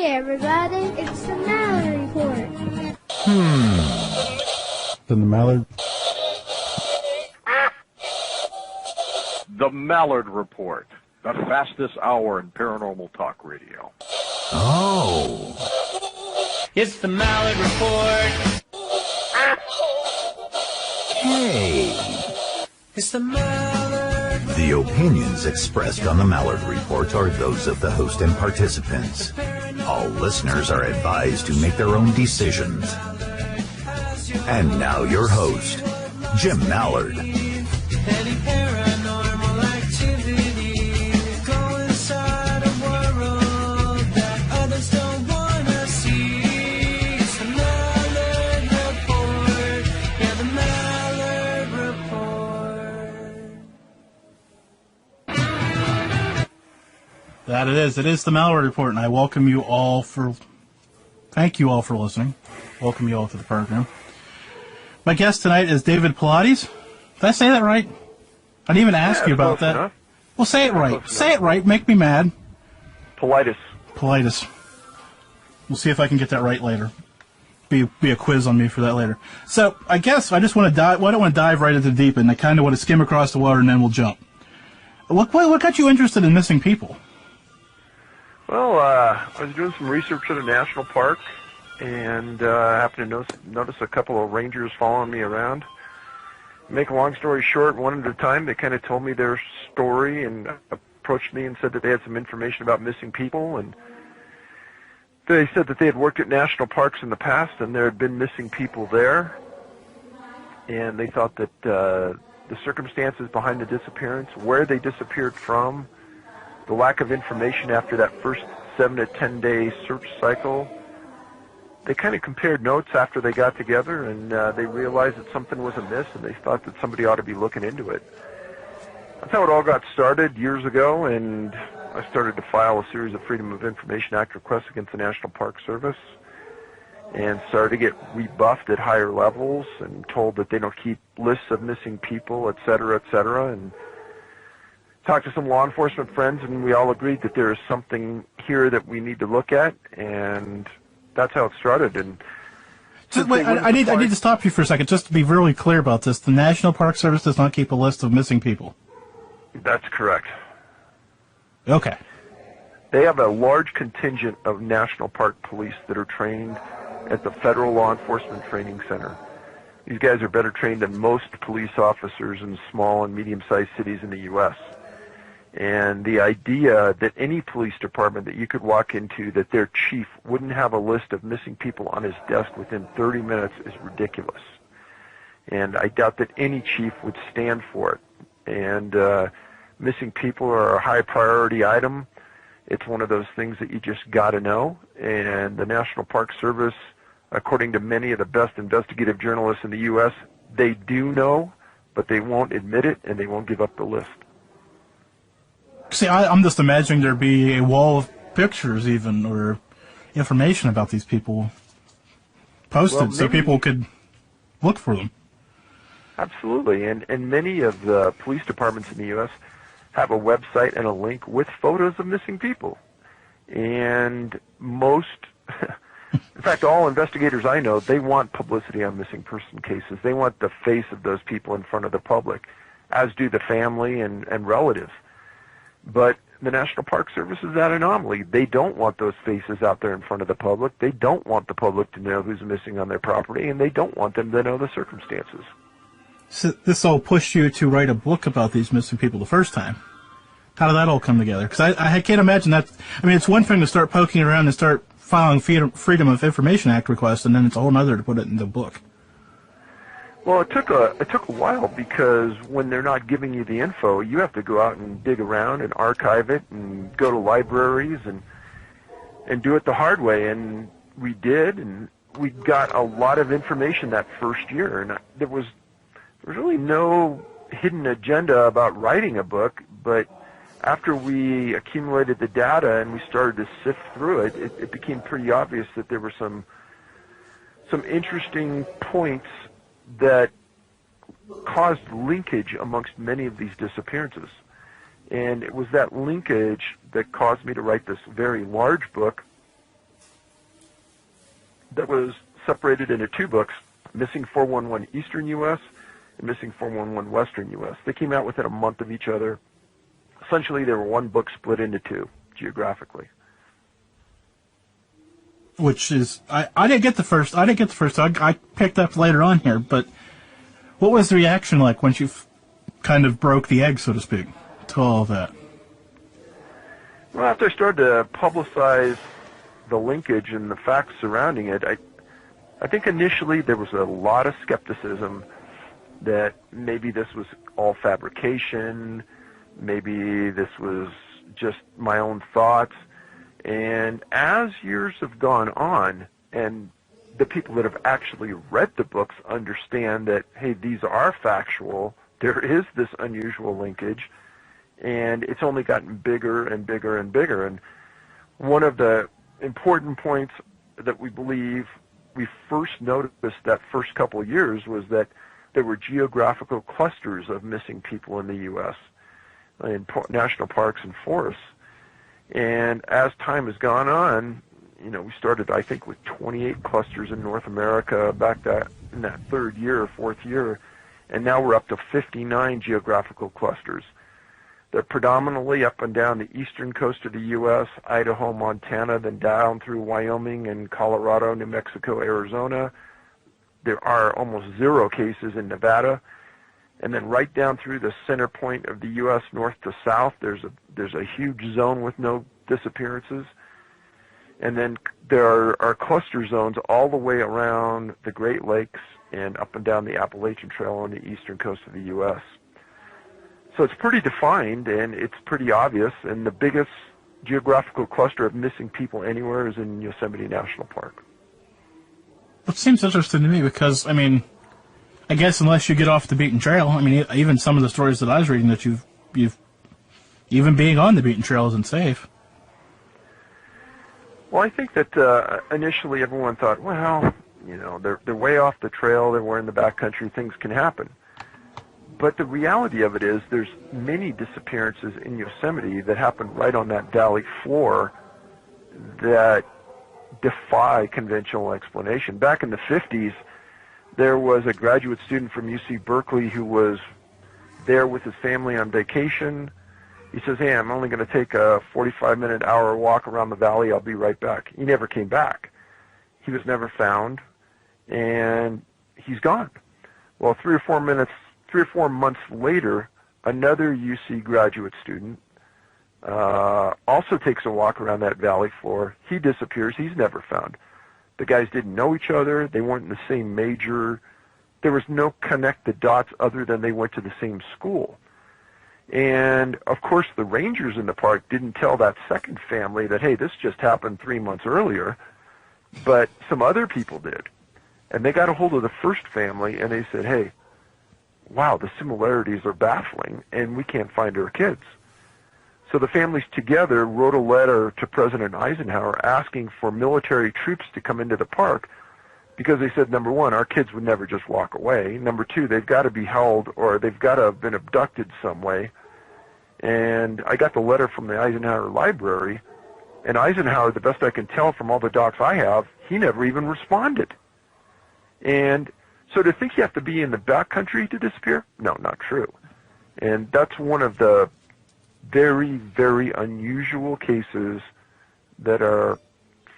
Hey everybody, it's the Mallard Report. Then the Mallard. The Mallard Report, the fastest hour in paranormal talk radio. Oh. It's the Mallard Report. Hey. It's the Mallard Report. The opinions expressed on the Mallard Report are those of the host and participants. All listeners are advised to make their own decisions. And now your host, Jim Mallard. Any paranormal activity coincide a world that others don't want to see. It's the Mallard Report. Yeah, the Mallard Report. That it is. It is the Mallard Report, and I welcome you all thank you all for listening. Welcome you all to the program. My guest tonight is David Paulides. Did I say that right? I didn't even ask you about that. Enough. Well, say it right. Say it right. Make me mad. Paulides. Paulides. We'll see if I can get that right later. Be a quiz on me for that later. So I guess I just want to dive. Well, I don't want to dive right into the deep end. I kind of want to skim across the water and then we'll jump. What got you interested in missing people? Well, I was doing some research at a national park, and I happened to notice a couple of rangers following me around. Make a long story short, one at a time, they kind of told me their story and approached me and said that they had some information about missing people, and they said that they had worked at national parks in the past and there had been missing people there, and they thought that the circumstances behind the disappearance, where they disappeared from, the lack of information after that first 7 to 10 day search cycle, they kind of compared notes after they got together, and they realized that something was amiss, and they thought that somebody ought to be looking into it. That's how it all got started years ago, and I started to file a series of Freedom of Information Act requests against the National Park Service, and started to get rebuffed at higher levels and told that they don't keep lists of missing people, et cetera, and talked to some law enforcement friends, and we all agreed that there is something here that we need to look at, and that's how it started. And So, wait, I need to stop you for a second, just to be really clear about this. The National Park Service does not keep a list of missing people. That's correct. Okay. They have a large contingent of National Park police that are trained at the Federal Law Enforcement Training Center. These guys are better trained than most police officers in small and medium-sized cities in the U.S. And the idea that any police department that you could walk into, that their chief wouldn't have a list of missing people on his desk within 30 minutes is ridiculous. And I doubt that any chief would stand for it. And missing people are a high priority item. It's one of those things that you just got to know. And the National Park Service, according to many of the best investigative journalists in the U.S., they do know, but they won't admit it, and they won't give up the list. See, I'm just imagining there'd be a wall of pictures even, or information about these people posted so people could look for them. Absolutely, and many of the police departments in the U.S. have a website and a link with photos of missing people. And most, in fact, all investigators I know, they want publicity on missing person cases. They want the face of those people in front of the public, as do the family and relatives. But the National Park Service is that anomaly. They don't want those faces out there in front of the public. They don't want the public to know who's missing on their property, and they don't want them to know the circumstances. So this all pushed you to write a book about these missing people the first time. How did that all come together? Because I can't imagine that. I mean, it's one thing to start poking around and start filing Freedom of Information Act requests, and then it's a whole other to put it in the book. Well, it took a while, because when they're not giving you the info, you have to go out and dig around and archive it and go to libraries and do it the hard way. And we did, and we got a lot of information that first year. And there was really no hidden agenda about writing a book, but after we accumulated the data and we started to sift through it, it became pretty obvious that there were some interesting points that caused linkage amongst many of these disappearances. And it was that linkage that caused me to write this very large book that was separated into two books, Missing 411 Eastern U.S. and Missing 411 Western U.S. They came out within a month of each other. Essentially, they were one book split into two geographically. Which is, I didn't get the first. I picked up later on here, but what was the reaction like once you kind of broke the egg, so to speak, to all of that? Well, after I started to publicize the linkage and the facts surrounding it, I think initially there was a lot of skepticism that maybe this was all fabrication, maybe this was just my own thoughts. And as years have gone on, and the people that have actually read the books understand that, hey, these are factual, there is this unusual linkage, and it's only gotten bigger and bigger and bigger. And one of the important points that we believe we first noticed that first couple of years was that there were geographical clusters of missing people in the U.S., in national parks and forests. And as time has gone on, you know, we started, I think, with 28 clusters in North America back in that third year or fourth year, and now we're up to 59 geographical clusters. They're predominantly up and down the eastern coast of the U.S., Idaho, Montana, then down through Wyoming and Colorado, New Mexico, Arizona. There are almost zero cases in Nevada. And then right down through the center point of the U.S., north to south, there's a huge zone with no disappearances. And then there are cluster zones all the way around the Great Lakes and up and down the Appalachian Trail on the eastern coast of the U.S. So it's pretty defined, and it's pretty obvious, and the biggest geographical cluster of missing people anywhere is in Yosemite National Park. It seems interesting to me because, I mean, I guess unless you get off the beaten trail, I mean, even some of the stories that I was reading that you've even being on the beaten trail isn't safe. Well, I think that initially everyone thought, well, you know, they're way off the trail, we're in the backcountry, things can happen. But the reality of it is there's many disappearances in Yosemite that happen right on that valley floor that defy conventional explanation. Back in the 50s, there was a graduate student from UC Berkeley who was there with his family on vacation. He says, hey, I'm only going to take a 45-minute hour walk around the valley. I'll be right back. He never came back. He was never found, and he's gone. Well, 3 or 4 months later, another UC graduate student also takes a walk around that valley floor. He disappears. He's never found. The guys didn't know each other. They weren't in the same major. There was no connect the dots other than they went to the same school. And, of course, the rangers in the park didn't tell that second family that, hey, this just happened 3 months earlier, but some other people did. And they got a hold of the first family, and they said, hey, wow, the similarities are baffling, and we can't find our kids. So the families together wrote a letter to President Eisenhower asking for military troops to come into the park because they said, number one, our kids would never just walk away. Number two, they've got to be held or they've got to have been abducted some way. And I got the letter from the Eisenhower Library, and Eisenhower, the best I can tell from all the docs I have, he never even responded. And so to think you have to be in the backcountry to disappear? No, not true. And that's one of the very, very unusual cases that are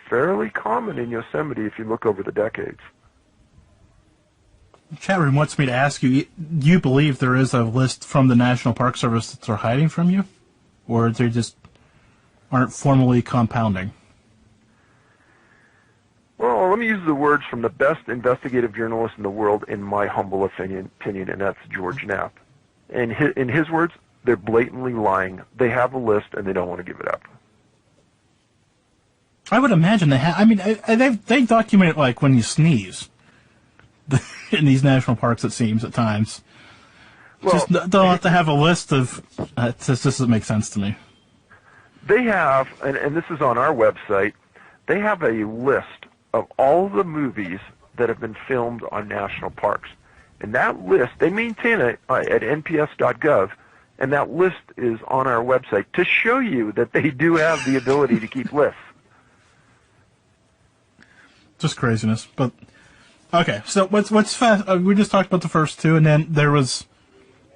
fairly common in Yosemite if you look over the decades. Chat room wants me to ask you, do you believe there is a list from the National Park Service that they're hiding from you? Or they just aren't formally compounding? Well, let me use the words from the best investigative journalist in the world, in my humble opinion, and that's George Knapp. And in his words, they're blatantly lying. They have a list, and they don't want to give it up. I would imagine they have. I mean, they document it like when you sneeze in these national parks, it seems, at times. Well, just don't have to have a list of... this doesn't make sense to me. They have, and this is on our website, they have a list of all the movies that have been filmed on national parks. And that list, they maintain it at nps.gov, and that list is on our website to show you that they do have the ability to keep lists. Just craziness. But okay, so what's fast? We just talked about the first two, and then there was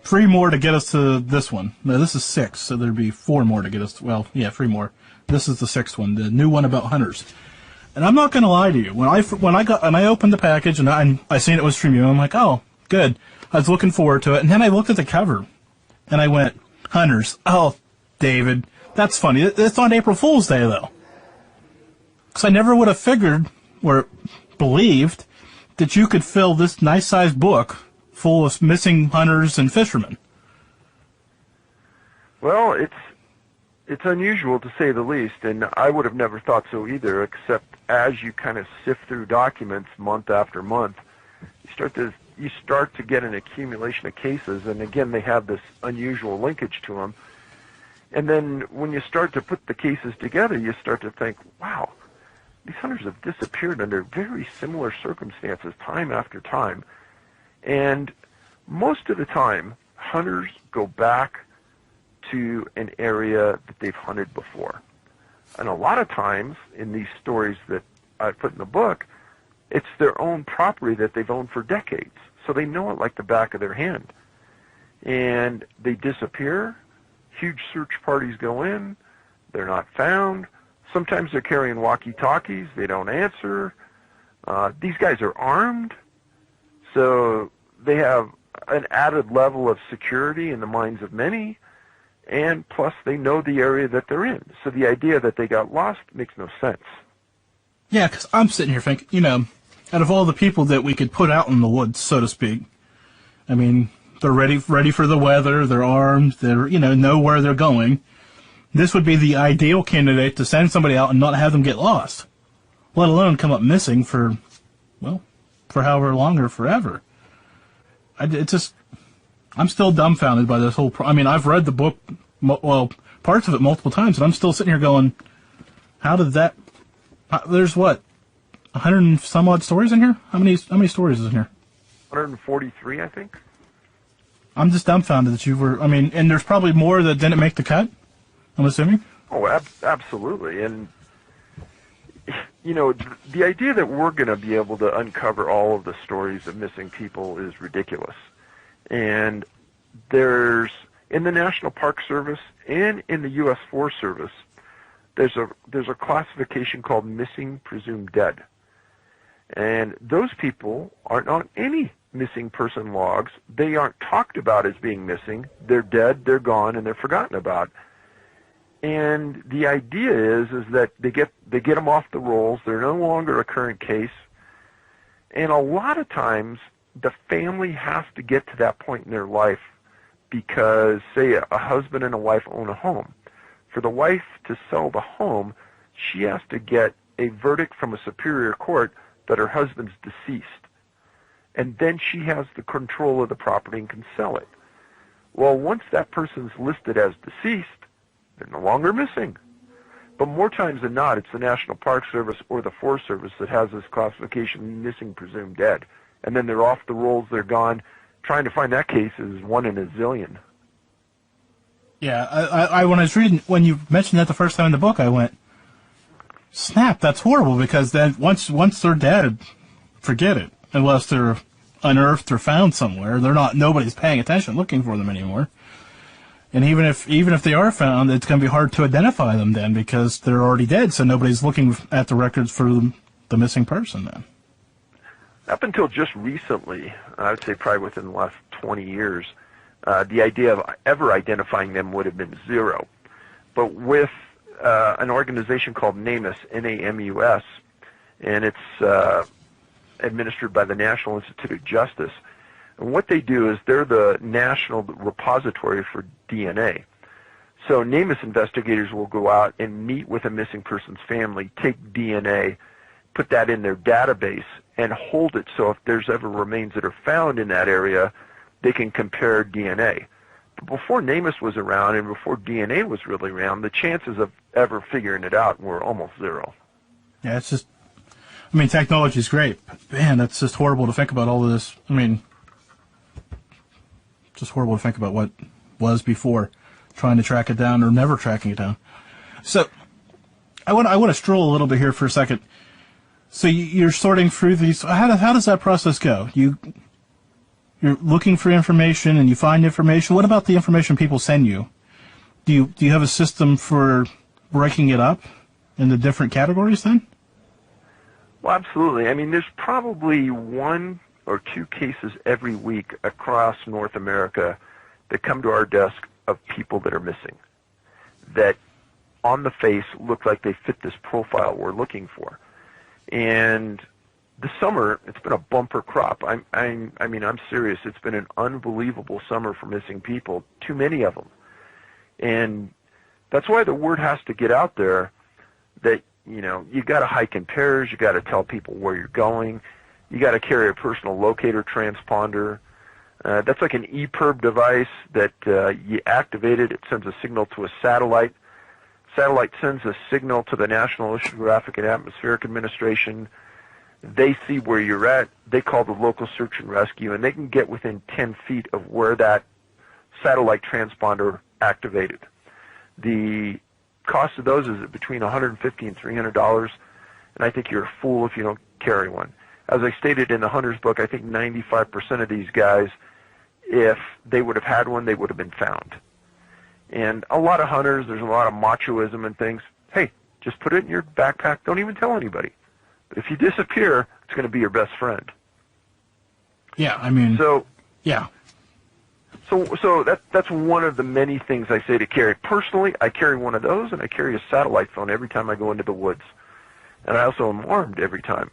3 more to get us to this one. No, this is 6, so there'd be 4 more to get us. 3 more. This is the 6th one, the new one about hunters. And I'm not going to lie to you. When I opened the package and I seen it was from you, I'm like, oh, good. I was looking forward to it, and then I looked at the cover, and I went, hunters. Oh, David, that's funny. It's on April Fool's Day though, because I never would have figured or believed that you could fill this nice-sized book full of missing hunters and fishermen. Well, it's unusual to say the least, and I would have never thought so either, except as you kind of sift through documents month after month, you start to get an accumulation of cases, and again, they have this unusual linkage to them. And then when you start to put the cases together, you start to think, wow, these hunters have disappeared under very similar circumstances time after time. And most of the time, hunters go back to an area that they've hunted before. And a lot of times in these stories that I put in the book, it's their own property that they've owned for decades. So they know it like the back of their hand. And they disappear. Huge search parties go in. They're not found. Sometimes they're carrying walkie-talkies. They don't answer. These guys are armed. So they have an added level of security in the minds of many. And plus, they know the area that they're in. So the idea that they got lost makes no sense. Yeah, because I'm sitting here thinking, out of all the people that we could put out in the woods, so to speak, I mean, they're ready for the weather, they're armed, they're, know where they're going. This would be the ideal candidate to send somebody out and not have them get lost, let alone come up missing for however long or forever. I'm still dumbfounded by this whole I've read the book, parts of it multiple times, and I'm still sitting here going, how did that, there's what, 100 and some odd stories in here? How many stories is in here? 143, I think. I'm just dumbfounded that you were, and there's probably more that didn't make the cut, I'm assuming? Oh, absolutely. And, the idea that we're going to be able to uncover all of the stories of missing people is ridiculous. And there's, in the National Park Service and in the U.S. Forest Service, there's a classification called missing presumed dead. And those people aren't on any missing person logs. They aren't talked about as being missing. They're dead, they're gone, and they're forgotten about. And the idea is that they get them off the rolls. They're no longer a current case. And a lot of times, the family has to get to that point in their life because, say, a husband and a wife own a home. For the wife to sell the home, she has to get a verdict from a superior court that her husband's deceased. And then she has the control of the property and can sell it. Well, once that person's listed as deceased, they're no longer missing. But more times than not, it's the National Park Service or the Forest Service that has this classification, missing presumed dead. And then they're off the rolls, they're gone. Trying to find that case is 1 in a zillion. Yeah, I when I was reading, when you mentioned that the first time in the book, I went, snap, that's horrible, because then once they're dead, forget it. Unless they're unearthed or found somewhere, nobody's paying attention looking for them anymore. And even if they are found, it's going to be hard to identify them then because they're already dead, so nobody's looking at the records for the missing person then. Up until just recently, I would say probably within the last 20 years, the idea of ever identifying them would have been zero. But with an organization called NAMUS, N-A-M-U-S, and it's administered by the National Institute of Justice, and what they do is they're the national repository for DNA. So NAMUS investigators will go out and meet with a missing person's family, take DNA, put that in their database, and hold it so if there's ever remains that are found in that area, they can compare DNA. But before NAMUS was around and before DNA was really around, the chances of ever figuring it out were almost zero. Yeah, it's just, technology is great, but man, that's just horrible to think about all of this. Just horrible to think about what was before, trying to track it down or never tracking it down. So, I want to stroll a little bit here for a second. So you're sorting through these. How does that process go? You're looking for information and you find information. What about the information people send you? Do you have a system for breaking it up into different categories then? Well, absolutely. I mean, there's probably 1 or 2 cases every week across North America that come to our desk of people that are missing, that on the face look like they fit this profile we're looking for. And the summer, it's been a bumper crop. I mean, I'm serious. It's been an unbelievable summer for missing people, too many of them. And that's why the word has to get out there that, you know, you got to hike in pairs, you got to tell people where you're going, you got to carry a personal locator transponder. That's like an EPIRB device that you activate it sends a signal to a satellite. Satellite sends a signal to the National Oceanographic and Atmospheric Administration. They see where you're at. They call the local search and rescue, and they can get within 10 feet of where that satellite transponder activated. The cost of those is between $150 and $300, and I think you're a fool if you don't carry one. As I stated in the Hunter's book, I think 95% of these guys, if they would have had one, they would have been found. And a lot of hunters, there's a lot of machoism and things. Hey, just put it in your backpack. Don't even tell anybody. But if you disappear, it's going to be your best friend. Yeah, I mean... So, yeah. So that's one of the many things I say to carry. Personally, I carry one of those, and I carry a satellite phone every time I go into the woods. And I also am armed every time.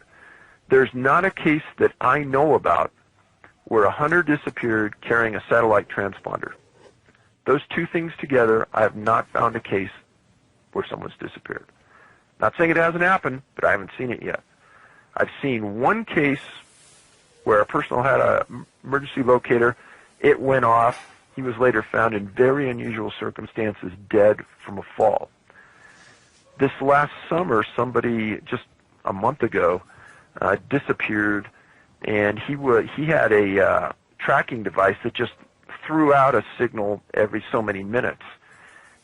There's not a case that I know about where a hunter disappeared carrying a satellite transponder. Those two things together, I have not found a case where someone's disappeared. Not saying it hasn't happened, but I haven't seen it yet. I've seen one case where a person had an emergency locator. It went off. He was later found in very unusual circumstances, dead from a fall. This last summer, somebody just a month ago disappeared, and he had a tracking device that just threw out a signal every so many minutes.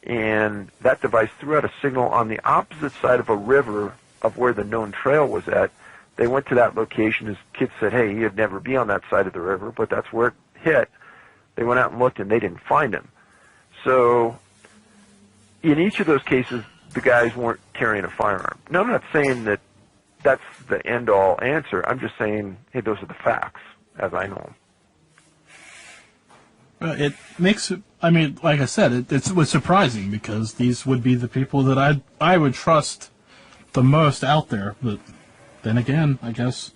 And that device threw out a signal on the opposite side of a river of where the known trail was at. They went to that location. His kids said, hey, he'd never be on that side of the river, but that's where it hit. They went out and looked, and they didn't find him. So in each of those cases, the guys weren't carrying a firearm. Now, I'm not saying that that's the end-all answer. I'm just saying, hey, those are the facts, as I know them. It makes it, I mean, like I said, it was surprising because these would be the people that I would trust the most out there. But then again, I guess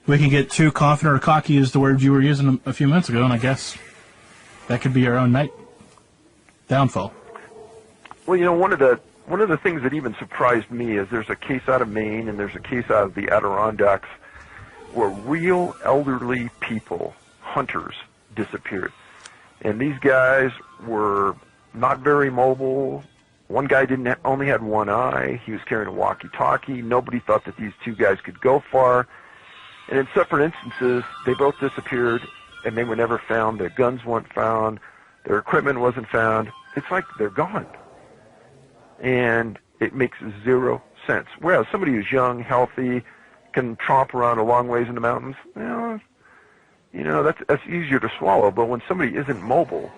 we can get too confident or cocky as the words you were using a few minutes ago, and I guess that could be our own downfall. Well, you know, one of the things that even surprised me is there's a case out of Maine and there's a case out of the Adirondacks where real elderly people, hunters, disappeared. And these guys were not very mobile. One guy only had one eye. He was carrying a walkie-talkie. Nobody thought that these two guys could go far. And in separate instances, they both disappeared, and they were never found. Their guns weren't found. Their equipment wasn't found. It's like they're gone. And it makes zero sense. Whereas somebody who's young, healthy, can tromp around a long ways in the mountains, you know, that's easier to swallow. But when somebody isn't mobile,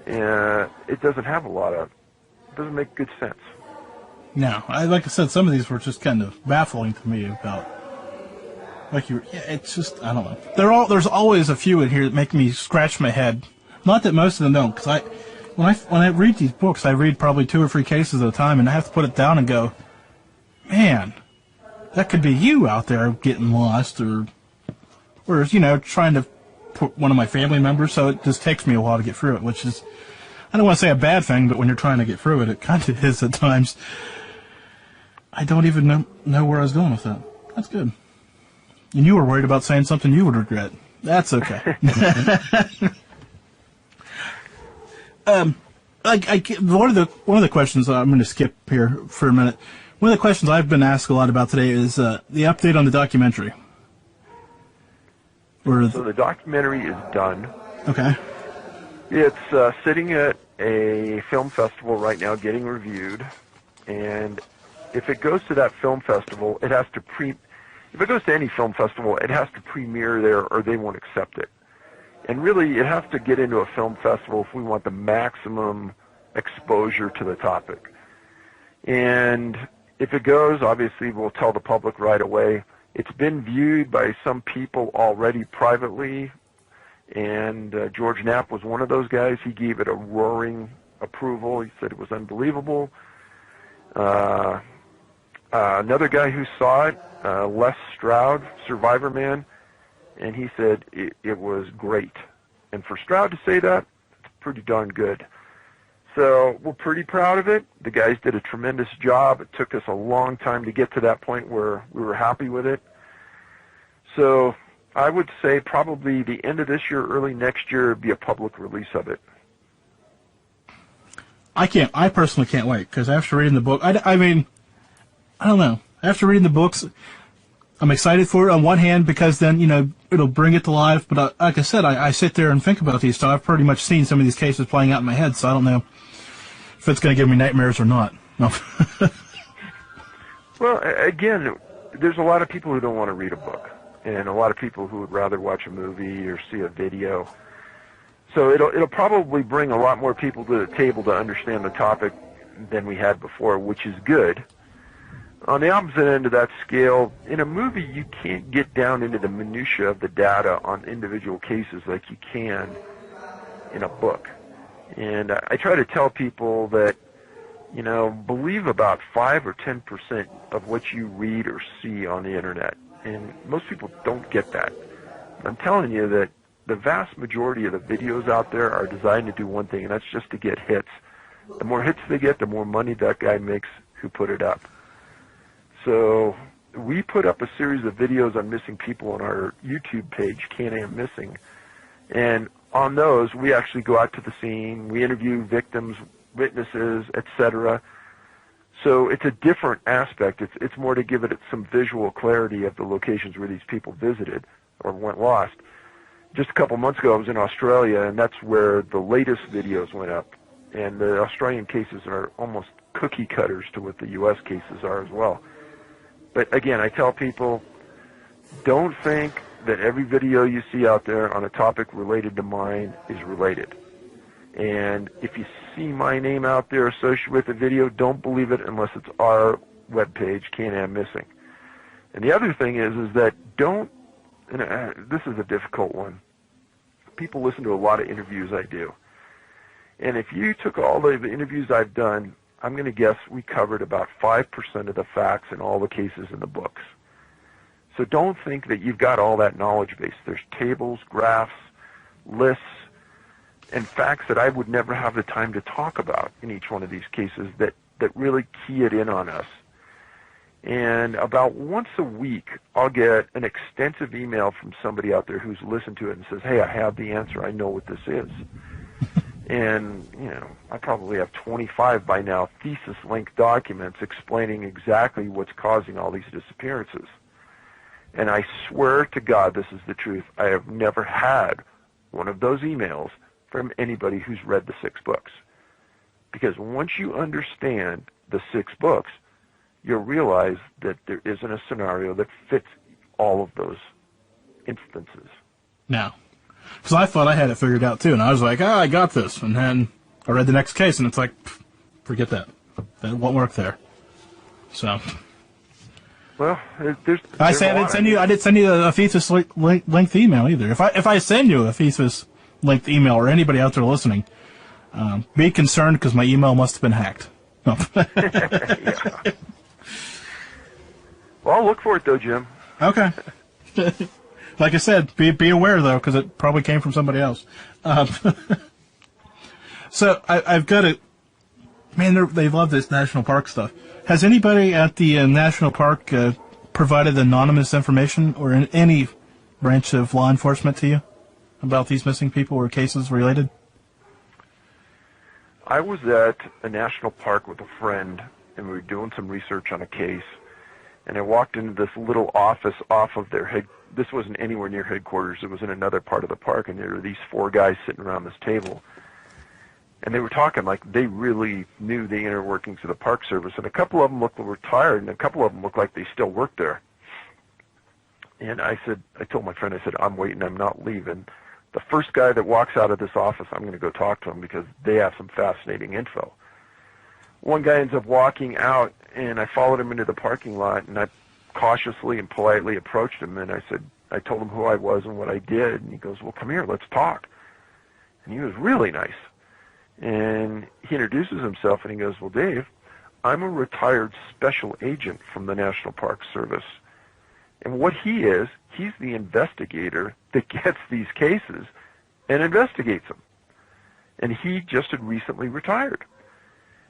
it doesn't make good sense. No, like I said, some of these were just kind of baffling to me about, it's just, I don't know. There's always a few in here that make me scratch my head. Not that most of them don't, because when I read these books, I read probably 2 or 3 cases at a time, and I have to put it down and go, man, that could be you out there getting lost, or you know, trying to put one of my family members. So it just takes me a while to get through it, which is, I don't want to say a bad thing, but when you're trying to get through it, it kind of is at times. I don't even know where I was going with that. That's good. And you were worried about saying something you would regret. That's okay. One of the questions I'm going to skip here for a minute. One of the questions I've been asked a lot about today is the update on the documentary. So the documentary is done. Okay. It's sitting at a film festival right now getting reviewed, and if it goes to that film festival, it has to if it goes to any film festival, it has to premiere there or they won't accept it. And really, it has to get into a film festival if we want the maximum exposure to the topic. And if it goes, obviously, we'll tell the public right away. It's been viewed by some people already privately, and George Knapp was one of those guys. He gave it a roaring approval. He said it was unbelievable. Another guy who saw it, Les Stroud, Survivor Man, and he said it was great. And for Stroud to say that, it's pretty darn good. So we're pretty proud of it. The guys did a tremendous job. It took us a long time to get to that point where we were happy with it. So I would say probably the end of this year, early next year, would be a public release of it. I personally can't wait, because after reading the book, I mean, I don't know. After reading the books, I'm excited for it on one hand because then, it'll bring it to life. But like I said, I sit there and think about these stuff. I've pretty much seen some of these cases playing out in my head, so I don't know if it's going to give me nightmares or not. No. Well, again, there's a lot of people who don't want to read a book, and a lot of people who would rather watch a movie or see a video. So it'll probably bring a lot more people to the table to understand the topic than we had before, which is good. On the opposite end of that scale, in a movie, you can't get down into the minutia of the data on individual cases like you can in a book. And I try to tell people that, believe about 5 or 10% of what you read or see on the internet. And most people don't get that. I'm telling you that the vast majority of the videos out there are designed to do one thing, and that's just to get hits. The more hits they get, the more money that guy makes who put it up. So we put up a series of videos on missing people on our YouTube page, Can-Am Missing. And on those, we actually go out to the scene, we interview victims, witnesses, etc. So it's a different aspect. It's more to give it some visual clarity of the locations where these people visited or went lost. Just a couple months ago, I was in Australia, and that's where the latest videos went up. And the Australian cases are almost cookie cutters to what the U.S. cases are as well. But again, I tell people, don't think that every video you see out there on a topic related to mine is related. And if you see my name out there associated with a video, don't believe it unless it's our webpage, Can-Am Missing. And the other thing is that don't, and this is a difficult one. People listen to a lot of interviews I do. And if you took all the interviews I've done, I'm going to guess we covered about 5% of the facts in all the cases in the books. So don't think that you've got all that knowledge base. There's tables, graphs, lists, and facts that I would never have the time to talk about in each one of these cases that really key it in on us. And about once a week, I'll get an extensive email from somebody out there who's listened to it and says, hey, I have the answer. I know what this is. And, I probably have 25 by now thesis-length documents explaining exactly what's causing all these disappearances. And I swear to God, this is the truth. I have never had one of those emails from anybody who's read the 6 books. Because once you understand the 6 books, you'll realize that there isn't a scenario that fits all of those instances. No. Because I thought I had it figured out, too, and I was like, I got this. And then I read the next case, and it's like, forget that. That won't work there. So. Well, there's I didn't send you a thesis-length email either. If I send you a thesis-length email, or anybody out there listening, be concerned because my email must have been hacked. No. Yeah. Well, I'll look for it, though, Jim. Okay. Like I said, be aware, though, because it probably came from somebody else. So I've got to... Man, they love this national park stuff. Has anybody at the national park provided anonymous information or any branch of law enforcement to you about these missing people or cases related? I was at a national park with a friend, and we were doing some research on a case, and I walked into this little office off of their head. This wasn't anywhere near headquarters. It was in another part of the park, and there were these 4 guys sitting around this table. And they were talking like they really knew the inner workings of the Park Service. And a couple of them looked retired, and a couple of them looked like they still worked there. And I told my friend, I said, I'm waiting, I'm not leaving. The first guy that walks out of this office, I'm going to go talk to him because they have some fascinating info. One guy ends up walking out, and I followed him into the parking lot, and I cautiously and politely approached him, and I told him who I was and what I did, and he goes, well, come here, let's talk. And he was really nice. And he introduces himself, and he goes, well, Dave, I'm a retired special agent from the National Park Service. And what he is, he's the investigator that gets these cases and investigates them. And he just had recently retired.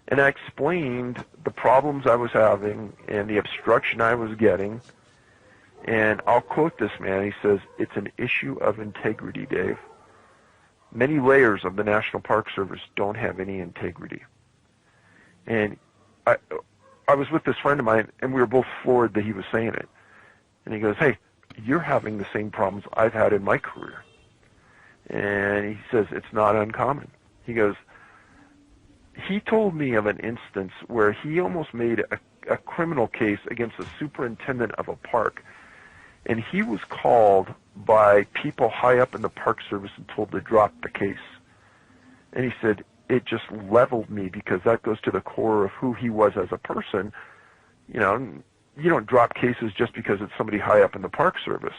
And I explained the problems I was having and the obstruction I was getting. And I'll quote this man. He says, it's an issue of integrity, Dave. Many layers of the National Park Service don't have any integrity. And I was with this friend of mine, and we were both floored that he was saying it. And he goes, hey, you're having the same problems I've had in my career. And he says, it's not uncommon. He goes, he told me of an instance where he almost made a criminal case against the superintendent of a park. And he was called by people high up in the Park Service and told to drop the case. And he said, it just leveled me because that goes to the core of who he was as a person. You know, you don't drop cases just because it's somebody high up in the Park Service.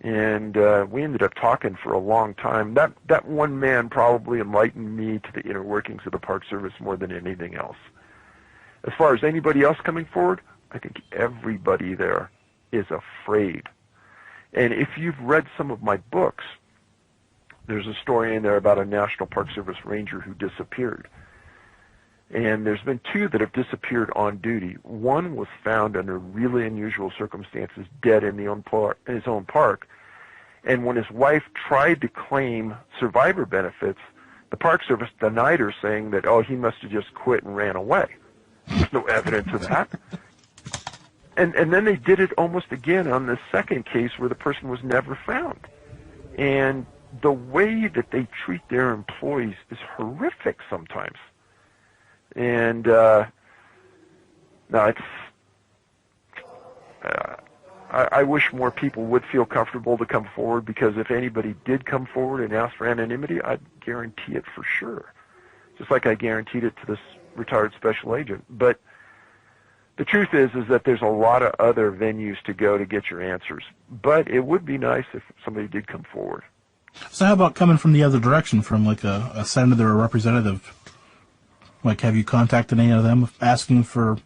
And we ended up talking for a long time. That one man probably enlightened me to the inner workings of the Park Service more than anything else. As far as anybody else coming forward, I think everybody there is afraid. And if you've read some of my books, there's a story in there about a National Park Service ranger who disappeared. And there's been two that have disappeared on duty. One was found under really unusual circumstances, dead in his own park. And when his wife tried to claim survivor benefits, the Park Service denied her, saying that, oh, he must have just quit and ran away. There's no evidence of that. And then they did it almost again on the second case where the person was never found. And the way that they treat their employees is horrific sometimes. And no, it's. I wish more people would feel comfortable to come forward, because if anybody did come forward and ask for anonymity, I'd guarantee it for sure. Just like I guaranteed it to this retired special agent. But the truth is that there's a lot of other venues to go to get your answers. But it would be nice if somebody did come forward. So how about coming from the other direction, from like a senator or representative? Like, have you contacted any of them asking for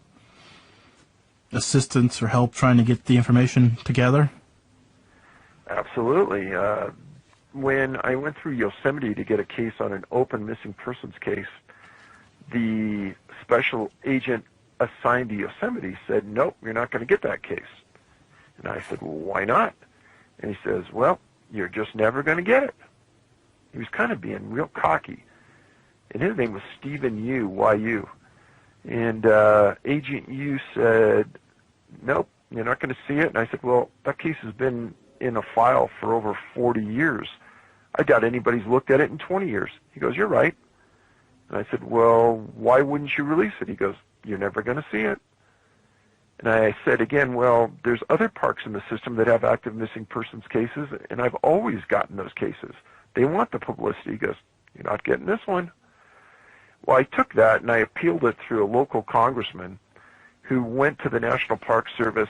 assistance or help trying to get the information together? Absolutely. When I went through Yosemite to get a case on an open missing persons case, the special agent assigned to Yosemite said, nope, you're not going to get that case. And I said, well, why not? And he says, well, you're just never going to get it. He was kind of being real cocky. And his name was Stephen Yu, Y-U. And Agent Yu said, nope, you're not going to see it. And I said, well, that case has been in a file for over 40 years. I doubt anybody's looked at it in 20 years. He goes, you're right. And I said, well, why wouldn't you release it? He goes, you're never going to see it. And I said again, well, there's other parks in the system that have active missing persons cases, and I've always gotten those cases. They want the publicity. He goes, you're not getting this one. Well, I took that and I appealed it through a local congressman who went to the National Park Service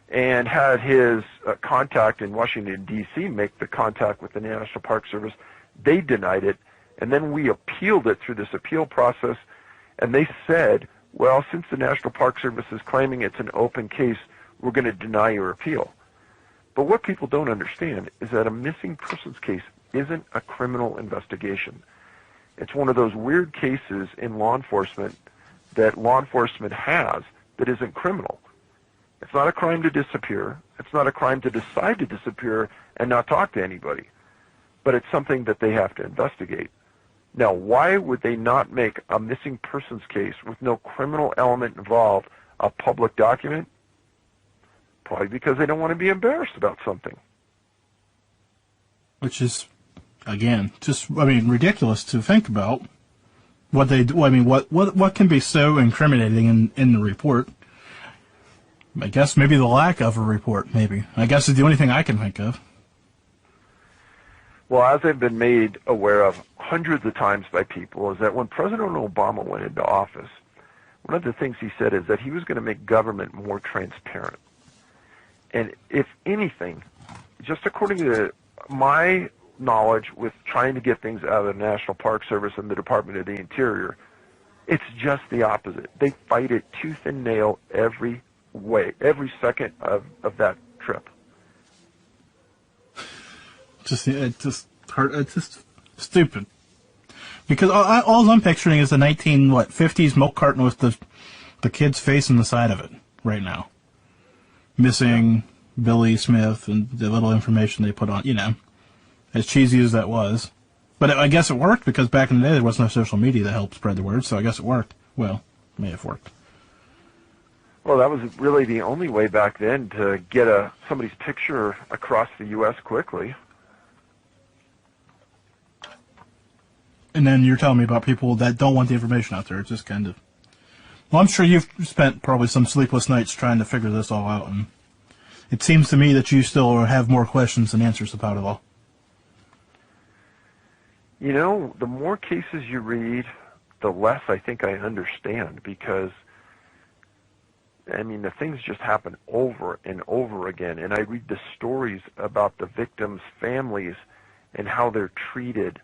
and had his contact in Washington, D.C. make the contact with the National Park Service. They denied it, and then we appealed it through this appeal process, and they said, well, since the National Park Service is claiming it's an open case, we're going to deny your appeal. But what people don't understand is that a missing persons case isn't a criminal investigation. It's one of those weird cases in law enforcement that law enforcement has that isn't criminal. It's not a crime to disappear. It's not a crime to decide to disappear and not talk to anybody. But it's something that they have to investigate. Now, why would they not make a missing persons case with no criminal element involved a public document? Probably because they don't want to be embarrassed about something. Which is, again, just, ridiculous to think about what they do. What can be so incriminating in the report. I guess maybe the lack of a report, maybe. I guess it's the only thing I can think of. Well, as I've been made aware of hundreds of times by people, is that when President Obama went into office, one of the things he said is that he was going to make government more transparent. And if anything, just according to my knowledge with trying to get things out of the National Park Service and the Department of the Interior, it's just the opposite. They fight it tooth and nail every way, every second of that trip. It's just stupid. Because all I'm picturing is the 50s milk carton with the kid's face in the side of it right now. Missing Billy Smith and the little information they put on, as cheesy as that was. But I guess it worked because back in the day there was no social media that helped spread the word, so I guess it worked. Well, it may have worked. Well, that was really the only way back then to get somebody's picture across the U.S. quickly. And then you're telling me about people that don't want the information out there. It's just kind of... Well, I'm sure you've spent probably some sleepless nights trying to figure this all out, and it seems to me that you still have more questions than answers about it all. The more cases you read, the less I think I understand, because, the things just happen over and over again, and I read the stories about the victims' families and how they're treated.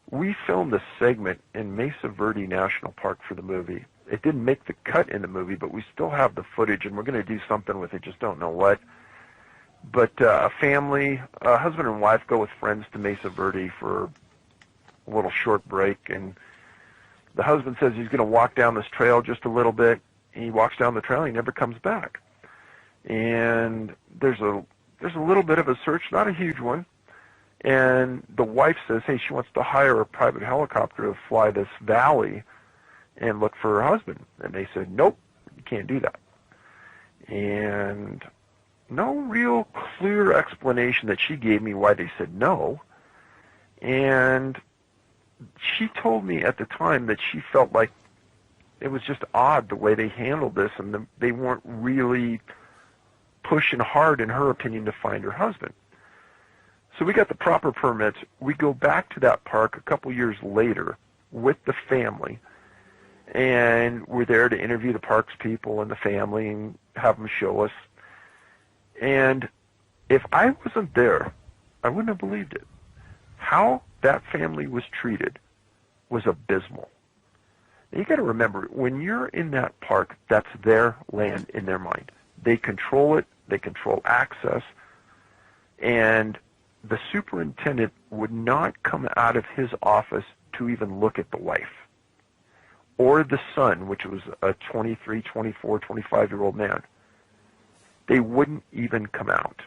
We filmed a segment in Mesa Verde National Park for the movie. It didn't make the cut in the movie, but we still have the footage, and we're going to do something with it, just don't know what. But a family, a husband and wife, go with friends to Mesa Verde for a little short break, and the husband says he's going to walk down this trail just a little bit. And he walks down the trail, and he never comes back. And there's a little bit of a search, not a huge one. And the wife says, hey, she wants to hire a private helicopter to fly this valley and look for her husband. And they said, nope, you can't do that. And no real clear explanation that she gave me why they said no. And she told me at the time that she felt like it was just odd the way they handled this, and they weren't really pushing hard, in her opinion, to find her husband. So we got the proper permits. We go back to that park a couple years later with the family, and we're there to interview the park's people and the family and have them show us. And if I wasn't there, I wouldn't have believed it. How that family was treated was abysmal. Now, you got to remember, when you're in that park, that's their land in their mind. They control it. They control access. And the superintendent would not come out of his office to even look at the wife or the son, which was a 23, 24, 25-year-old man. They wouldn't even come out.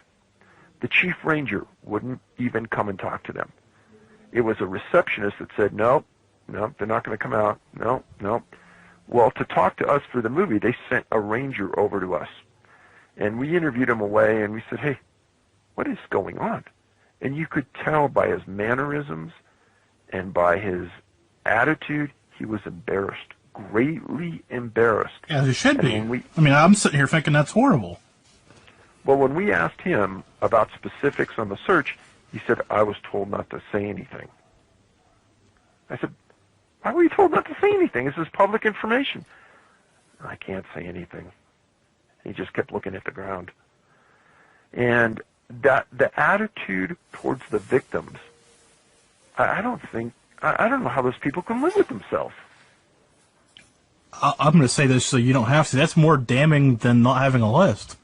The chief ranger wouldn't even come and talk to them. It was a receptionist that said, no, they're not going to come out. No. Well, to talk to us for the movie, they sent a ranger over to us. And we interviewed him away, and we said, hey, what is going on? And you could tell by his mannerisms and by his attitude, he was embarrassed, greatly embarrassed. As he should be. I'm sitting here thinking that's horrible. Well, when we asked him about specifics on the search, he said, I was told not to say anything. I said, why were you told not to say anything? This is public information. I can't say anything. He just kept looking at the ground. And that the attitude towards the victims, I don't know how those people can live with themselves. I'm going to say this so you don't have to. That's more damning than not having a list.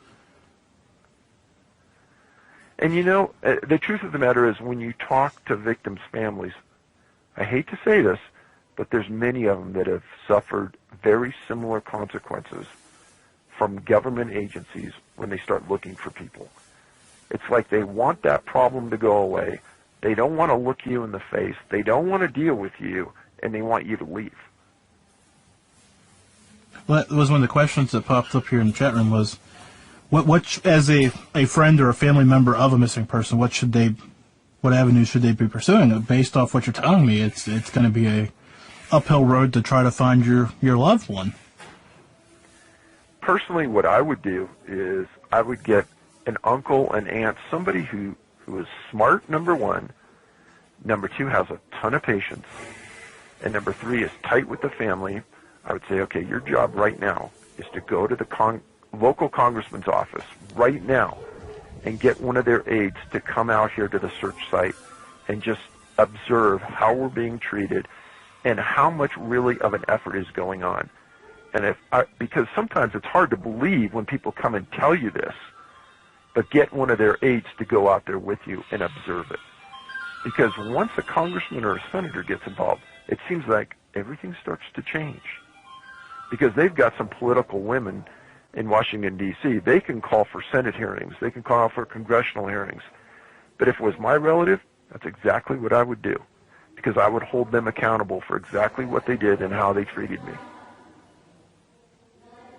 And the truth of the matter is, when you talk to victims' families, I hate to say this, but there's many of them that have suffered very similar consequences from government agencies when they start looking for people. It's like they want that problem to go away. They don't want to look you in the face. They don't want to deal with you, and they want you to leave. Well, that was one of the questions that popped up here in the chat room was, what as a friend or a family member of a missing person, what avenues should they be pursuing? Based off what you're telling me, it's going to be a uphill road to try to find your loved one. personally, what I would do is I would get an uncle, an aunt, somebody who is smart, number one, number two, has a ton of patience, and number three, is tight with the family. I would say, okay, your job right now is to go to the local congressman's office right now and get one of their aides to come out here to the search site and just observe how we're being treated and how much really of an effort is going on. And because sometimes it's hard to believe when people come and tell you this, but get one of their aides to go out there with you and observe it. Because once a congressman or a senator gets involved, it seems like everything starts to change. Because they've got some political women in Washington, D.C. They can call for Senate hearings. They can call for congressional hearings. But if it was my relative, that's exactly what I would do. Because I would hold them accountable for exactly what they did and how they treated me.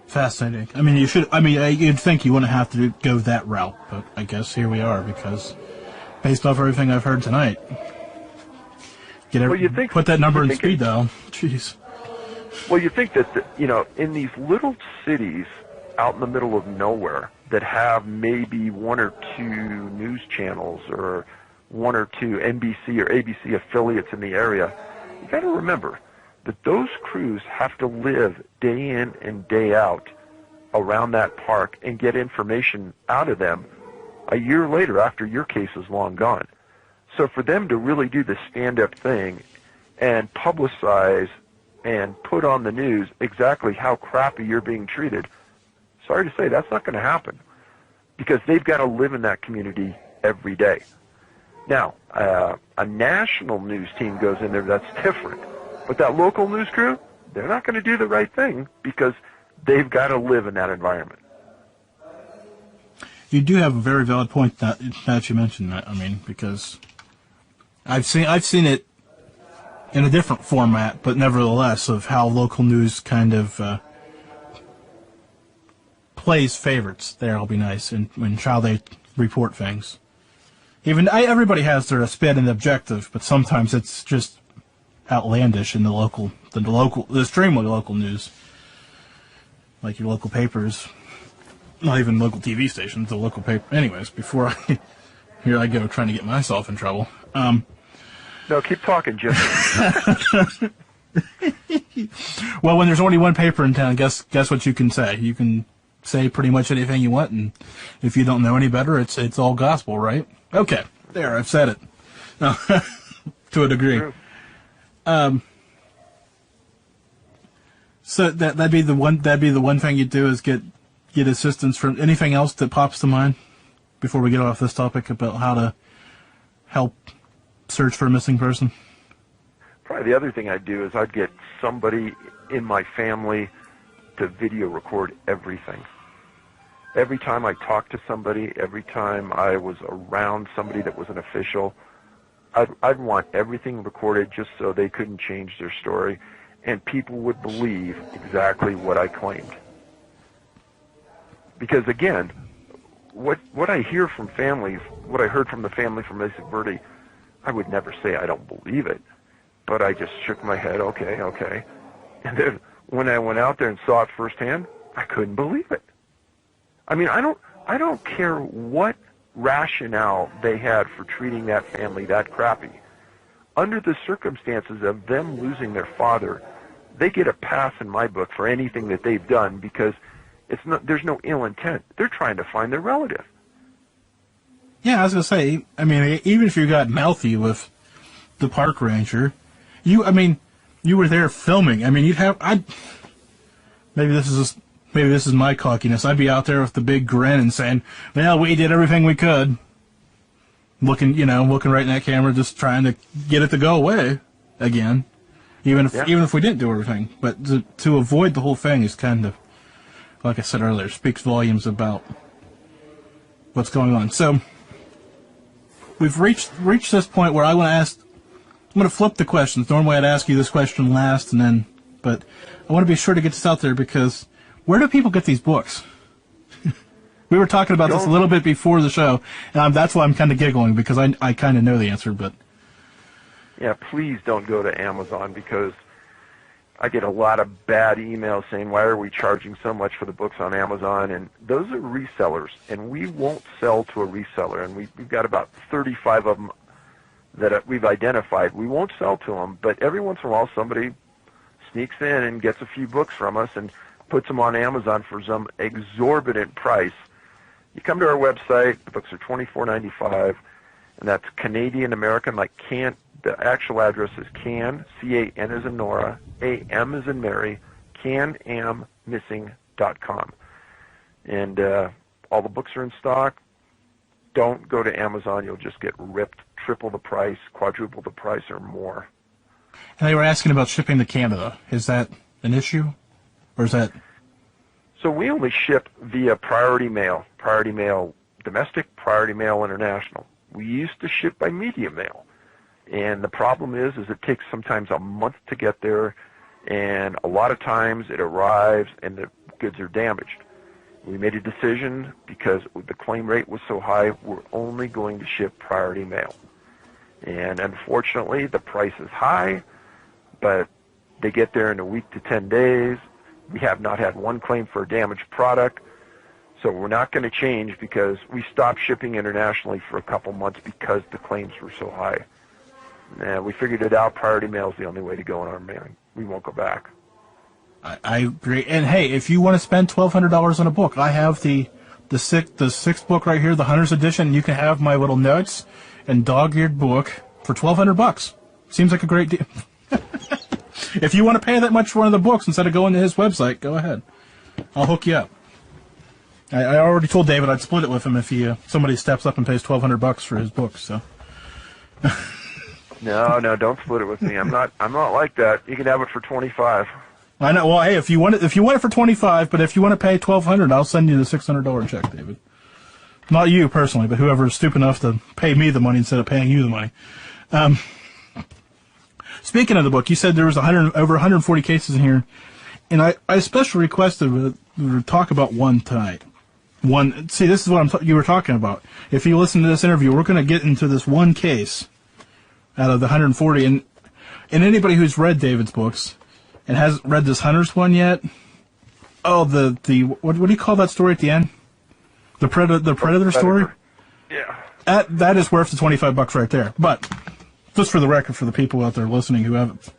Fascinating. I mean, you'd think you wouldn't have to go that route, but I guess here we are, because based off everything I've heard tonight, put that number in speed dial. Jeez. Well, you think that, in these little cities out in the middle of nowhere that have maybe one or two news channels or one or two NBC or ABC affiliates in the area, you got to remember that those crews have to live day in and day out around that park and get information out of them a year later after your case is long gone. So for them to really do the stand-up thing and publicize and put on the news exactly how crappy you're being treated, sorry to say, that's not going to happen, because they've got to live in that community every day. Now, a national news team goes in there, that's different. But that local news crew, they're not going to do the right thing because they've got to live in that environment. You do have a very valid point that you mentioned that. I mean, because I've seen it in a different format, but nevertheless, of how local news kind of plays favorites. There, I'll be nice, and how they report things. Everybody has their spin and objective, but sometimes it's just outlandish in the extremely local news, like your local papers, not even local TV stations, the local paper. Anyways, here I go trying to get myself in trouble. No, keep talking, Jim. Well, when there's only one paper in town, guess what you can say? You can say pretty much anything you want, and if you don't know any better, it's all gospel, right? Okay, there, I've said it. No, to a degree. True. So that'd be the one thing you'd do, is get assistance from anything else that pops to mind before we get off this topic about how to help search for a missing person. Probably the other thing I'd do is I'd get somebody in my family to video record everything. Every time I talked to somebody, every time I was around somebody that was an official, I'd want everything recorded just so they couldn't change their story, and people would believe exactly what I claimed. Because again, what I hear from families, what I heard from the family from Mesa Verde, I would never say I don't believe it, but I just shook my head, okay. And then when I went out there and saw it firsthand, I couldn't believe it. I mean, I don't care what rationale they had for treating that family that crappy. Under the circumstances of them losing their father, they get a pass in my book for anything that they've done, because there's no ill intent. They're trying to find their relative. Yeah, I was gonna say. I mean, even if you got mouthy with the park ranger, you were there filming. I mean, maybe this is my cockiness. I'd be out there with the big grin and saying, "Well, we did everything we could." Looking right in that camera, just trying to get it to go away again, even if we didn't do everything. But to avoid the whole thing is kind of, like I said earlier, speaks volumes about what's going on. So we've reached this point where I'm going to flip the questions. Normally I'd ask you this question last, but I want to be sure to get this out there, because where do people get these books? We were talking about this a little bit before the show, and that's why I'm kind of giggling, because I kind of know the answer, but... Yeah, please don't go to Amazon, because I get a lot of bad emails saying, why are we charging so much for the books on Amazon? And those are resellers, and we won't sell to a reseller. And we've got about 35 of them that we've identified. We won't sell to them, but every once in a while somebody sneaks in and gets a few books from us and puts them on Amazon for some exorbitant price. You come to our website, the books are $24.95, and that's Canadian American, like can. The actual address is can, C-A-N as in Nora, A-M as in Mary, canamissing.com. And all the books are in stock. Don't go to Amazon. You'll just get ripped triple the price, quadruple the price, or more. And they were asking about shipping to Canada. Is that an issue? Or is that... So we only ship via priority mail domestic, priority mail international. We used to ship by media mail. And the problem is it takes sometimes a month to get there, and a lot of times it arrives and the goods are damaged. We made a decision because the claim rate was so high, we're only going to ship priority mail. And unfortunately, the price is high, but they get there in a week to 10 days. We have not had one claim for a damaged product, so we're not going to change because we stopped shipping internationally for a couple months because the claims were so high. We figured it out. Priority mail is the only way to go in our mailing. We won't go back. I agree. And hey, if you want to spend $1,200 on a book, I have the sixth book right here, the Hunter's Edition. You can have my little notes and dog-eared book for $1,200. Seems like a great deal. If you want to pay that much for one of the books instead of going to his website, go ahead. I'll hook you up. I already told David I'd split it with him if somebody steps up and pays $1,200 for his books. So. No, don't split it with me. I'm not like that. You can have it for $25. I know. Well, hey, if you want it for $25, but if you want to pay $1,200, I'll send you the $600 check, David. Not you personally, but whoever is stupid enough to pay me the money instead of paying you the money. Speaking of the book, you said there was over 140 cases in here, and I especially requested to talk about one tonight. See, this is what you were talking about. If you listen to this interview, we're going to get into this one case out of the 140, and anybody who's read David's books and hasn't read this Hunter's one yet, what do you call that story at the end? The Predator story? Yeah. That is worth the $25 right there. But just for the record, for the people out there listening who haven't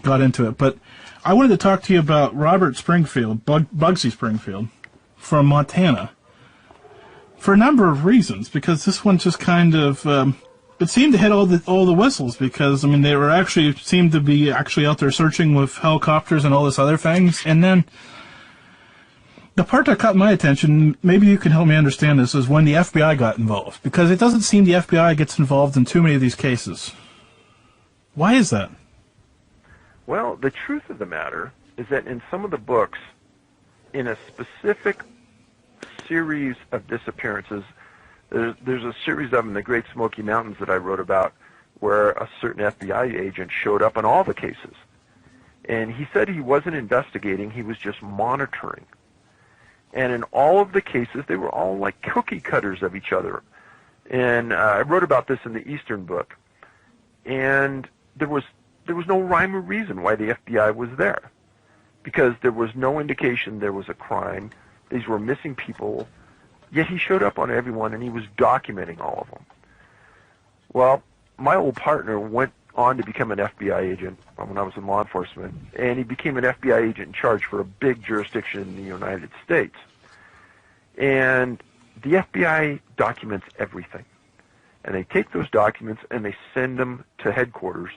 got into it, but I wanted to talk to you about Robert Springfield, Bugsy Springfield, from Montana, for a number of reasons. Because this one just kind of it seemed to hit all the whistles, because I mean they seemed to be out there searching with helicopters and all this other things. And then the part that caught my attention, maybe you can help me understand this, is when the FBI got involved, because it doesn't seem the FBI gets involved in too many of these cases. Why is that? Well, the truth of the matter is that in some of the books, in a specific series of disappearances, there's a series of them in the Great Smoky Mountains that I wrote about, where a certain FBI agent showed up on all the cases. And he said he wasn't investigating, he was just monitoring. And in all of the cases, they were all like cookie cutters of each other. And I wrote about this in the Eastern book. And there was no rhyme or reason why the FBI was there, because there was no indication there was a crime. These were missing people, yet he showed up on everyone and he was documenting all of them. Well, my old partner went on to become an FBI agent when I was in law enforcement, and he became an FBI agent in charge for a big jurisdiction in the United States. And the FBI documents everything. And they take those documents and they send them to headquarters,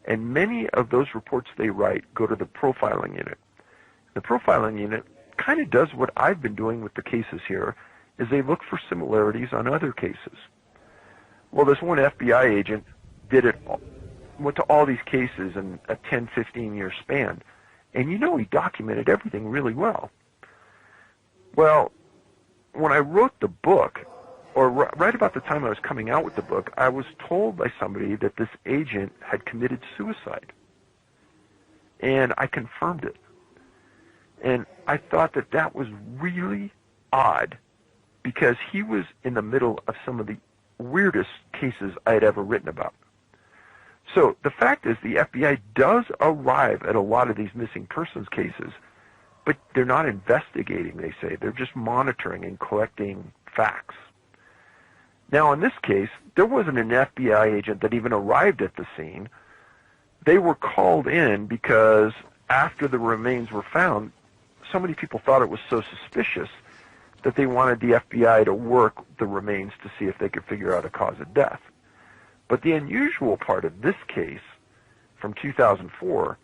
and many of those reports they write go to the profiling unit. The profiling unit kind of does what I've been doing with the cases here, is they look for similarities on other cases. Well, this one FBI agent went to all these cases in a 10, 15-year span, and he documented everything really well. Well, when I wrote the book, or right about the time I was coming out with the book, I was told by somebody that this agent had committed suicide. And I confirmed it. And I thought that was really odd, because he was in the middle of some of the weirdest cases I had ever written about. So the fact is the FBI does arrive at a lot of these missing persons cases, but they're not investigating, they say. They're just monitoring and collecting facts. Now, in this case, there wasn't an FBI agent that even arrived at the scene. They were called in because after the remains were found, so many people thought it was so suspicious that they wanted the FBI to work the remains to see if they could figure out a cause of death. But the unusual part of this case from 2004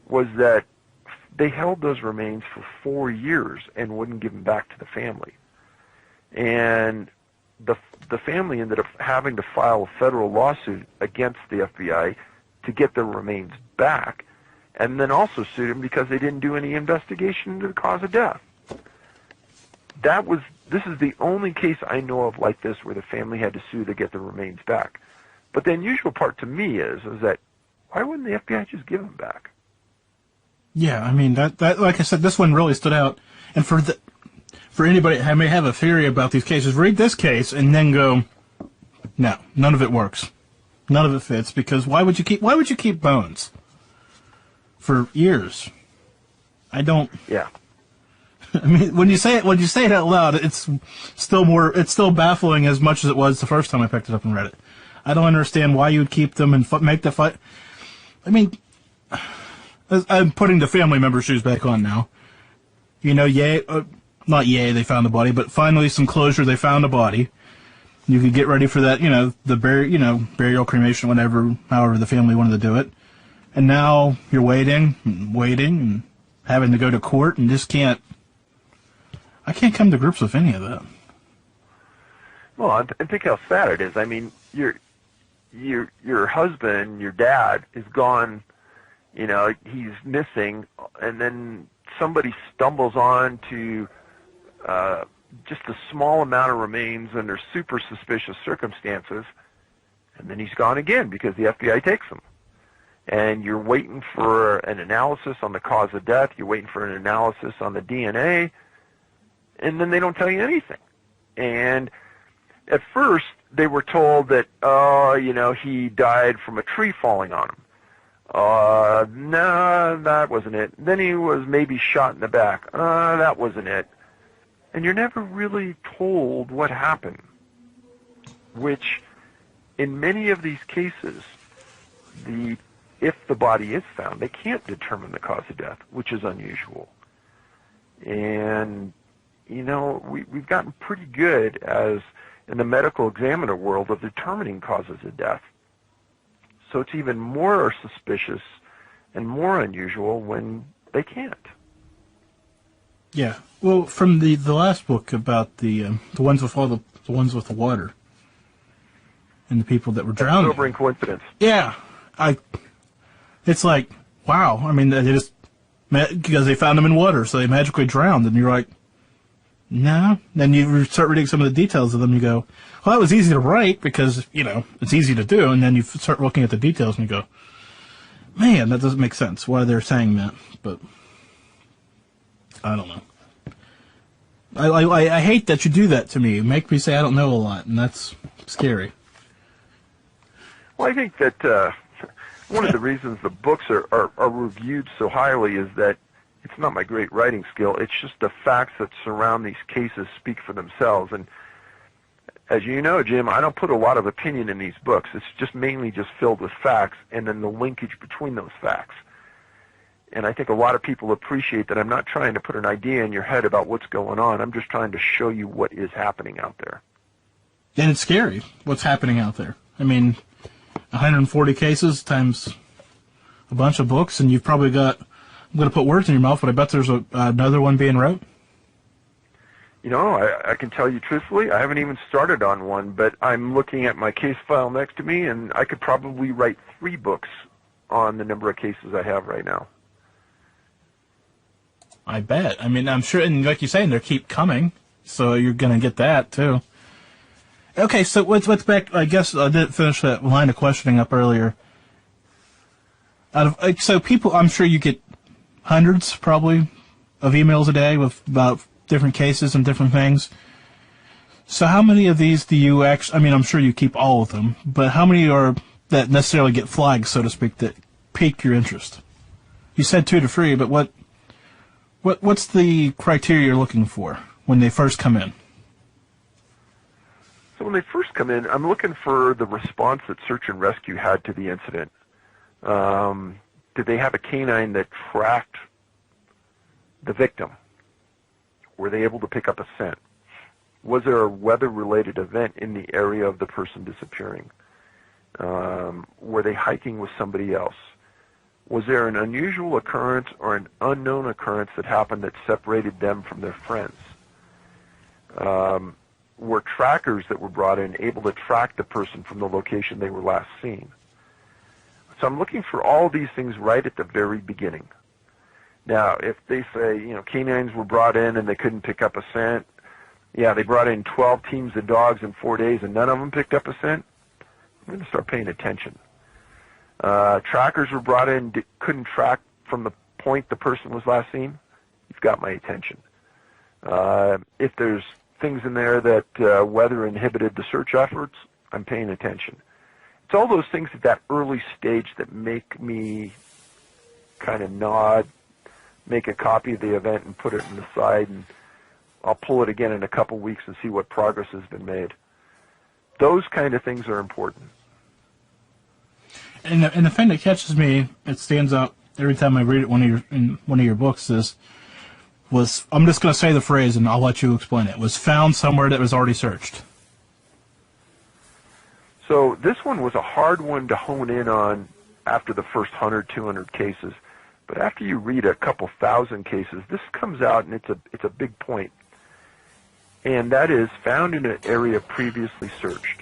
was that they held those remains for 4 years and wouldn't give them back to the family. And the family ended up having to file a federal lawsuit against the FBI to get their remains back, and then also sued them because they didn't do any investigation into the cause of death. This is the only case I know of like this where the family had to sue to get the remains back. But the unusual part to me is that why wouldn't the FBI just give them back? Yeah, I mean, that like I said, this one really stood out. And for anybody who may have a theory about these cases, read this case and then go, no, none of it works. None of it fits, because why would you keep bones for years? I don't. Yeah. I mean, when you say it out loud, it's still baffling as much as it was the first time I picked it up and read it. I don't understand why you would keep them and make the fight. I mean, I'm putting the family member shoes back on now. You know, not they found the body, but finally some closure. They found a body. You could get ready for that, the burial, cremation, whatever, however the family wanted to do it. And now you're waiting and having to go to court and just can't. I can't come to grips with any of that. Well, I think how sad it is. I mean, your husband, your dad, is gone. He's missing, and then somebody stumbles on to just a small amount of remains under super suspicious circumstances, and then he's gone again because the FBI takes him. And you're waiting for an analysis on the cause of death. You're waiting for an analysis on the DNA, and then they don't tell you anything. And at first, they were told that, he died from a tree falling on him. No, that wasn't it. Then he was maybe shot in the back. That wasn't it. And you're never really told what happened, which in many of these cases, if the body is found, they can't determine the cause of death, which is unusual. And, we've gotten pretty good in the medical examiner world of determining causes of death. So it's even more suspicious and more unusual when they can't. Yeah. Well, from the last book about the ones with all the ones with the water and the people that were drowning. Sobering coincidence. Yeah. It's like, wow. I mean, they just because they found them in water, so they magically drowned, and you're like, no. Then you start reading some of the details of them, and you go, well, that was easy to write because, it's easy to do. And then you start looking at the details and you go, man, that doesn't make sense why they're saying that. But I don't know. I hate that you do that to me. You make me say I don't know a lot, and that's scary. Well, I think that one of the reasons the books are reviewed so highly is that it's not my great writing skill. It's just the facts that surround these cases speak for themselves. And as you know, Jim, I don't put a lot of opinion in these books. It's just mainly just filled with facts and then the linkage between those facts. And I think a lot of people appreciate that I'm not trying to put an idea in your head about what's going on. I'm just trying to show you what is happening out there. And it's scary what's happening out there. I mean, 140 cases times a bunch of books, and you've probably got, I'm going to put words in your mouth, but I bet there's another one being wrote. I can tell you truthfully, I haven't even started on one, but I'm looking at my case file next to me, and I could probably write 3 books on the number of cases I have right now. I bet. I mean, I'm sure, and like you're saying, they keep coming, so you're going to get that, too. Okay, so what's back, I guess I didn't finish that line of questioning up earlier. So people, I'm sure you get hundreds, probably, of emails a day with about different cases and different things. So how many of these do you actually, I mean, I'm sure you keep all of them, but how many are that necessarily get flags, so to speak, that pique your interest? You said 2 to 3, but what's the criteria you're looking for when they first come in? So when they first come in, I'm looking for the response that search and rescue had to the incident. Did they have a canine that tracked the victim? Were they able to pick up a scent? Was there a weather-related event in the area of the person disappearing? Were they hiking with somebody else? Was there an unusual occurrence or an unknown occurrence that happened that separated them from their friends? Were trackers that were brought in able to track the person from the location they were last seen? So I'm looking for all these things right at the very beginning. Now, if they say, canines were brought in and they couldn't pick up a scent, yeah, they brought in 12 teams of dogs in 4 days and none of them picked up a scent, I'm going to start paying attention. Trackers were brought in, couldn't track from the point the person was last seen, you've got my attention. If there's things in there that weather inhibited the search efforts, I'm paying attention. It's all those things at that early stage that make me kind of nod, make a copy of the event and put it on the side, and I'll pull it again in a couple weeks and see what progress has been made. Those kind of things are important. And the thing that catches me, it stands out every time I read it in one of your books, was I'm just going to say the phrase and I'll let you explain it, was found somewhere that was already searched. So this one was a hard one to hone in on after the first 100, 200 cases. But after you read a couple thousand cases, this comes out and it's a big point. And that is found in an area previously searched.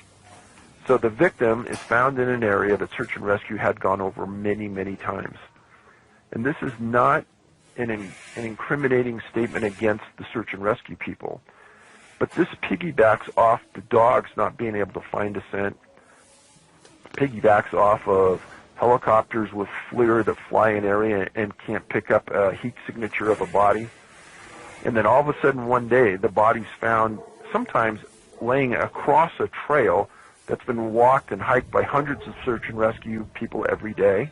So the victim is found in an area that search and rescue had gone over many, many times. And this is not an incriminating statement against the search and rescue people, but this piggybacks off the dogs not being able to find a scent, piggybacks off of helicopters with FLIR that fly an area and can't pick up a heat signature of a body. And then all of a sudden one day the body's found sometimes laying across a trail that's been walked and hiked by hundreds of search and rescue people every day.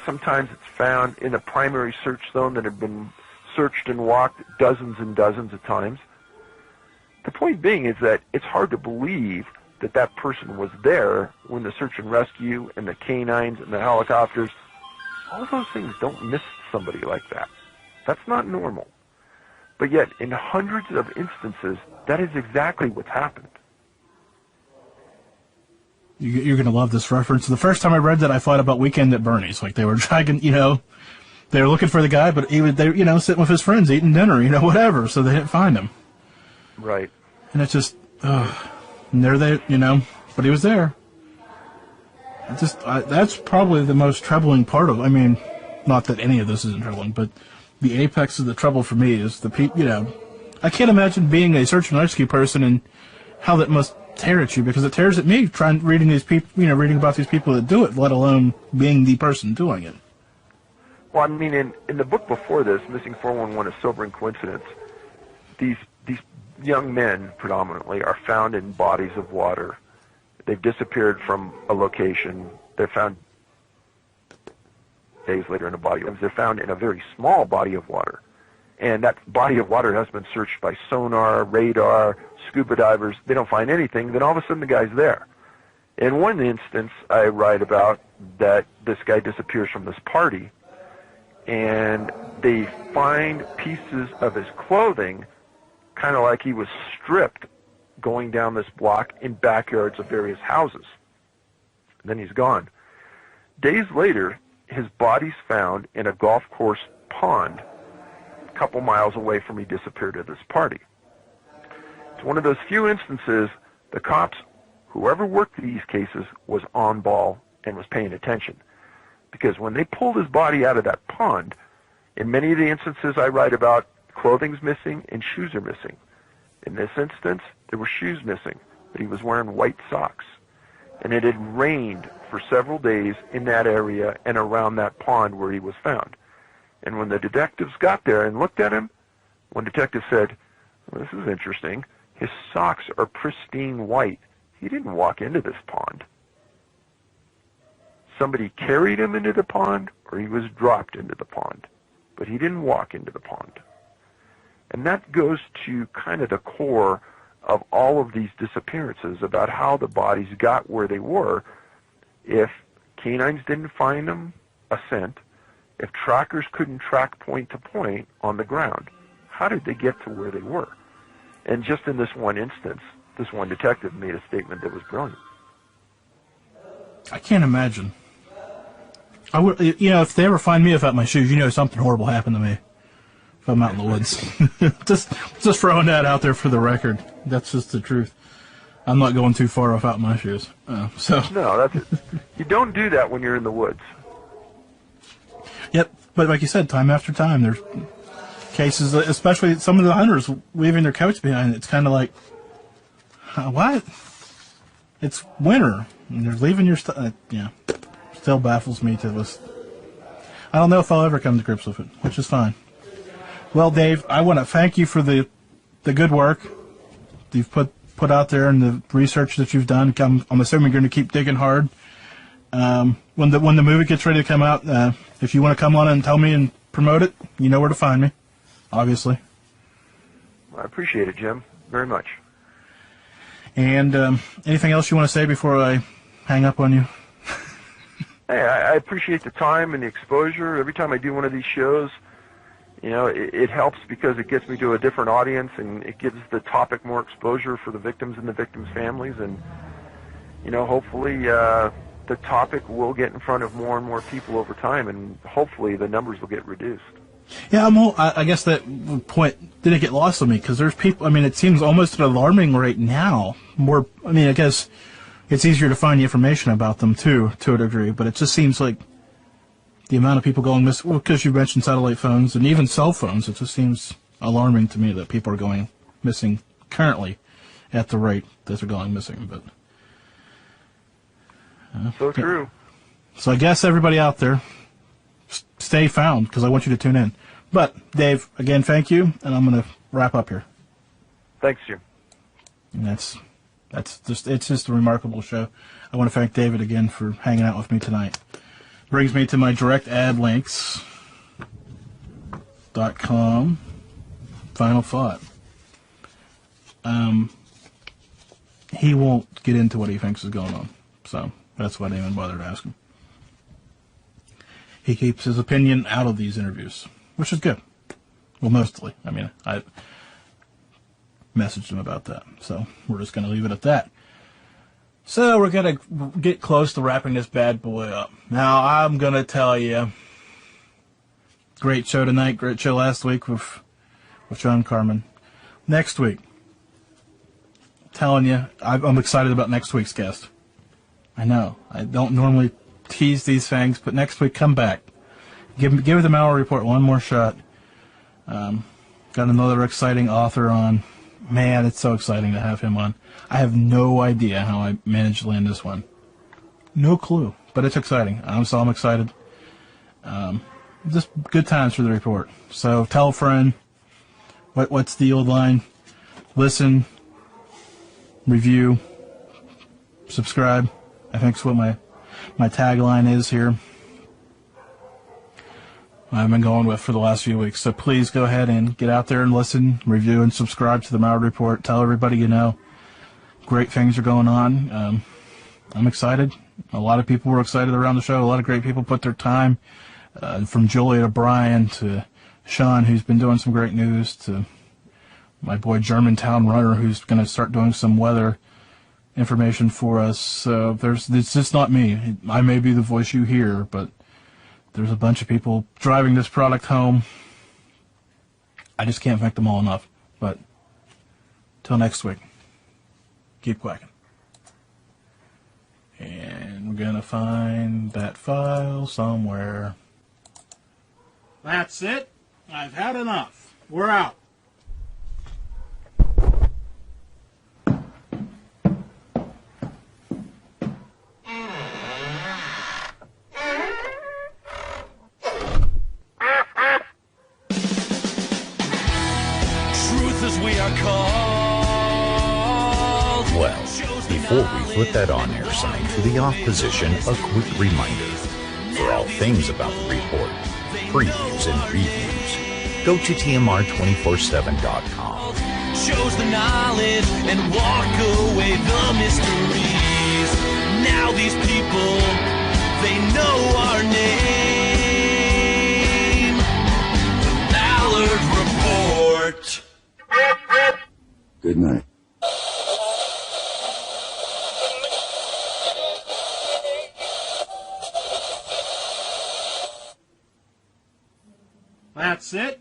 Sometimes it's found in a primary search zone that had been searched and walked dozens and dozens of times. The point being is that it's hard to believe that that person was there when the search and rescue and the canines and the helicopters, all those things don't miss somebody like that. That's not normal. But yet, in hundreds of instances, that is exactly what's happened. You're going to love this reference. The first time I read that, I thought about Weekend at Bernie's. Like they were dragging, they were looking for the guy, but he was there, sitting with his friends, eating dinner, whatever, so they didn't find him. Right. And it's just, and there they, but he was there. That's probably the most troubling part of, not that any of this isn't troubling, but the apex of the trouble for me is the people, I can't imagine being a search and rescue person and how that must tear at you, because it tears at me reading these people, reading about these people that do it, let alone being the person doing it. Well, in the book before this, Missing 411: A Sobering Coincidence, these young men predominantly are found in bodies of water. They've disappeared from a location. They're found days later in a body. They're found in a very small body of water. And that body of water has been searched by sonar, radar, scuba divers. They don't find anything. Then all of a sudden the guy's there. In one instance, I write about that this guy disappears from this party, and they find pieces of his clothing, kind of like he was stripped, going down this block in backyards of various houses. And then he's gone. Days later, his body's found in a golf course pond a couple miles away from he disappeared at this party. It's one of those few instances the cops, whoever worked these cases, was on ball and was paying attention. Because when they pulled his body out of that pond, in many of the instances I write about, clothing's missing and shoes are missing. In this instance, there were shoes missing, but he was wearing white socks. And it had rained for several days in that area and around that pond where he was found. And when the detectives got there and looked at him, one detective said, well, this is interesting. His socks are pristine white. He didn't walk into this pond. somebody carried him into the pond or he was dropped into the pond. But he didn't walk into the pond. And that goes to kind of the core of all of these disappearances, about how the bodies got where they were. If canines didn't find them, a scent, if trackers couldn't track point to point on the ground, how did they get to where they were? And just in this one instance, this one detective made a statement that was brilliant. I can't imagine. I would, if they ever find me without my shoes, something horrible happened to me. If I'm out in the woods, just throwing that out there for the record. That's just the truth. I'm not going too far without my shoes. No, that's it. You don't do that when you're in the woods. Yep, but like you said, time after time, there's cases, especially some of the hunters leaving their coats behind. It's kind of like, what? It's winter, and they're leaving your stuff. Still baffles me to this. I don't know if I'll ever come to grips with it, which is fine. Well, Dave, I want to thank you for the good work you've put out there and the research that you've done. I'm assuming you're going to keep digging hard. When the movie gets ready to come out, if you want to come on and tell me and promote it, you know where to find me, obviously. I appreciate it, Jim, very much. And anything else you want to say before I hang up on you? Hey, I appreciate the time and the exposure. Every time I do one of these shows, it helps because it gets me to a different audience, and it gives the topic more exposure for the victims and the victims' families. And, hopefully the topic will get in front of more and more people over time, and hopefully the numbers will get reduced. Yeah, I guess that point didn't get lost on me, because there's people, it seems almost at an alarming rate now. I guess it's easier to find the information about them, too, to a degree, but it just seems like the amount of people going missing, because you mentioned satellite phones and even cell phones, it just seems alarming to me that people are going missing currently at the rate that they're going missing. But so true. So I guess everybody out there, stay found, because I want you to tune in. But, Dave, again, thank you, and I'm going to wrap up here. Thanks, Jim. And it's just a remarkable show. I want to thank David again for hanging out with me tonight. Brings me to my direct ad links.com. Final thought. He won't get into what he thinks is going on, so that's why I didn't even bother to ask him. He keeps his opinion out of these interviews, which is good. Well, mostly. I messaged him about that, so we're just going to leave it at that. So we're going to get close to wrapping this bad boy up. Now, I'm going to tell you, great show tonight, great show last week with John Carmen. Next week, telling you, I'm excited about next week's guest. I know, I don't normally tease these things, but next week, come back. Give the Mallory Report one more shot. Got another exciting author on. Man, it's so exciting to have him on. I have no idea how I managed to land this one. No clue, but it's exciting. I'm excited. Just good times for the report. So tell a friend. What's the old line? Listen, review, subscribe. I think that's what my tagline is here. I've been going with for the last few weeks. So please go ahead and get out there and listen, review, and subscribe to the Mallory Report. Tell everybody you know. Great things are going on. I'm excited. A lot of people were excited around the show. A lot of great people put their time, from Julia to Brian to Sean, who's been doing some great news, to my boy Germantown Runner, who's going to start doing some weather information for us. So it's just not me. I may be the voice you hear, but there's a bunch of people driving this product home. I just can't thank them all enough. But till next week, keep quacking. And we're going to find that file somewhere. That's it. I've had enough. We're out. Truth as we are called. Well, before we flip that on-air sign to the off position, a quick reminder. For all things about the report, previews and reviews, go to TMR247.com. Shows the knowledge and walk away the mysteries. Now these people, they know our name. The Ballard Report. Good night. That's it.